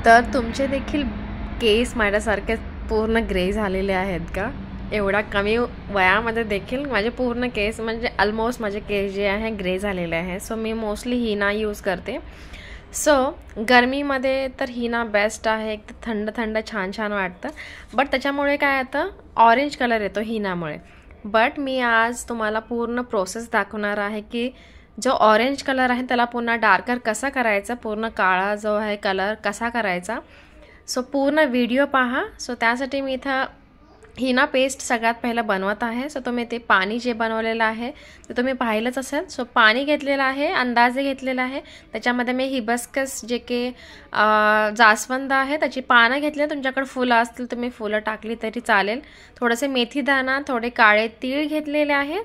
तर तुमचे देखील केस माझ्यासारखे पूर्ण ग्रे झालेले आहेत का? एवढा कमी वयामध्ये देखील माझे पूर्ण केस म्हणजे ऑलमोस्ट माझे केस जे आहे ग्रे झालेले आहे. सो मी मोस्टली हिना यूज करते. सो गरमीमध्ये तर हिना बेस्ट आहे. एक तर थंड थंड छान छान वाटतं. बट त्याच्यामुळे काय येतं, ऑरेंज कलर येतो हिनामुळे. बट मी आज तुम्हाला पूर्ण प्रोसेस दाखवणार आहे की जो ऑरेंज कलर आहे त्याला पुन्हा डार्कर कसा करायचा, पूर्ण काळा जो आहे कलर कसा करायचा. सो पूर्ण व्हिडिओ पहा. सो त्यासाठी मी इथं हिना पेस्ट सगळ्यात पहिलं बनवत आहे. सो तुम्ही ते पाणी जे बनवलेलं आहे ते तुम्ही पाहिलंच असेल. सो पाणी घेतलेलं आहे, अंदाजे घेतलेलं आहे. त्याच्यामध्ये मी हिबिस्कस जे की जास्वंद आहे त्याची पानं घेतली. तुमच्याकडे फुलं असतील तुम्ही फुलं टाकली तरी चालेल. थोडेसे मेथीदाणा, थोडे काळे तीळ घेतलेले आहे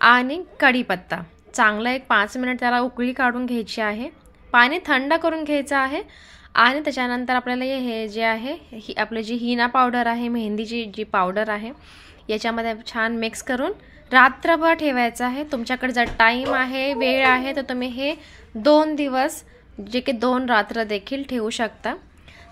आणि कढीपत्ता. चांगलं एक 5 मिनिट त्याला उकळी काढून घ्यायची आहे. पाणी थंड करून घ्यायचं आहे आणि त्याच्यानंतर आपल्याला हे जे आहे आपली जी हिना पावडर आहे, मेहंदीची जी पावडर आहे, याच्यामध्ये छान मिक्स करून रात्रभर ठेवायचं आहे. तुमच्याकडे जर टाईम आहे, वेळ आहे तर तुम्ही हे 2 दिवस जे की 2 रात्र देखील ठेवू शकता.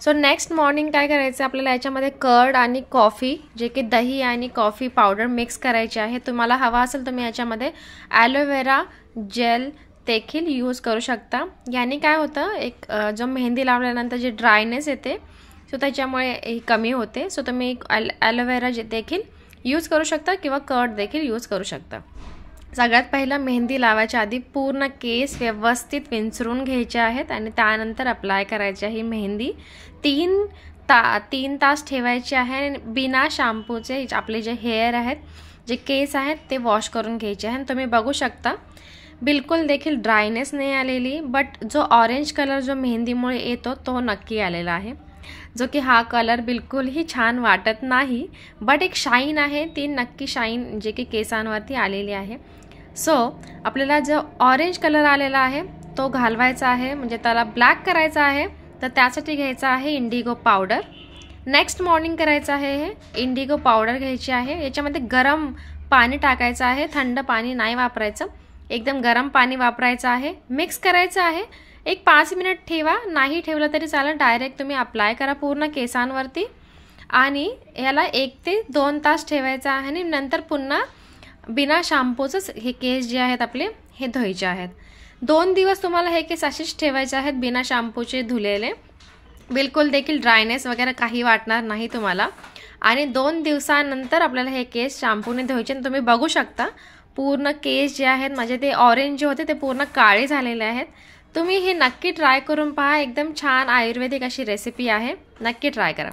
सो नेक्स्ट मॉर्निंग काय करायचं, आपल्याला याच्यामध्ये कर्ड आणि कॉफी जे की दही आणि कॉफी पावडर मिक्स करायची आहे. तुम्हाला हवा असेल तुम्ही याच्यामध्ये ॲलोवेरा जेल देखील यूज करू शकता. याने काय होतं, एक जो मेहंदी लावल्यानंतर जे ड्रायनेस येते सो त्याच्यामुळे ही कमी होते. सो तुम्ही ॲलोवेरा जे देखील यूज करू शकता किंवा कर्ड देखील यूज करू शकता. सगळ्यात पहिलं मेहंदी लावायच्या आधी पूर्ण केस व्यवस्थित विंचरून घ्यायचे आहेत आणि त्यानंतर अप्लाय करायची आहे मेहंदी. 3 तास ठेवायची आहे आणि बिना शॅम्पूचे आपले जे हेअर आहेत, जे केस आहेत ते वॉश करून घ्यायचे आहे. तुम्ही बघू शकता बिलकुल देखील ड्रायनेस नाही आलेली. बट जो ऑरेंज कलर जो मेहंदीमुळे येतो तो नक्की आलेला आहे, जो की हा कलर बिलकुलही छान वाटत नाही. बट एक शाईन आहे, ती नक्की शाईन जे की केसांवरती आलेली आहे. सो आपल्याला जो ऑरेंज कलर आलेला आहे तो घालवायचा आहे, म्हणजे त्याला ब्लॅक करायचा आहे. तर त्यासाठी घ्यायचा आहे इंडिगो पावडर. नेक्स्ट मॉर्निंग करायचं आहे हे इंडिगो पावडर घ्यायची आहे. याच्यामध्ये गरम पाणी टाकायचं आहे, थंड पाणी नाही वापरायचं, एकदम गरम पाणी वापरायचं आहे. मिक्स करायचं आहे. एक 5 मिनिट ठेवा, नाही ठेवलं तरी चालेल, डायरेक्ट तुम्ही अप्लाय करा पूर्ण केसांवरती. आणि याला 1 ते 2 तास ठेवायचं आहे आणि नंतर पुन्हा बिना शॅम्पूचंच हे केस जे आहेत आपले हे धुवायचे आहेत. 2 दिवस तुम्हाला हे केस असेच ठेवायचे आहेत बिना शॅम्पूचे धुलेले. बिलकुल देखील ड्रायनेस वगैरे काही वाटणार नाही तुम्हाला. आणि 2 दिवसानंतर आपल्याला हे केस शॅम्पूने धुवायचे. आणि तुम्ही बघू शकता पूर्ण केस जे आहेत माझे ते ऑरेंज जे होते ते पूर्ण काळे झालेले आहेत. तुम्ही हे नक्की ट्राय करून पहा. एकदम छान आयुर्वेदिक अशी रेसिपी आहे, नक्की ट्राय करा.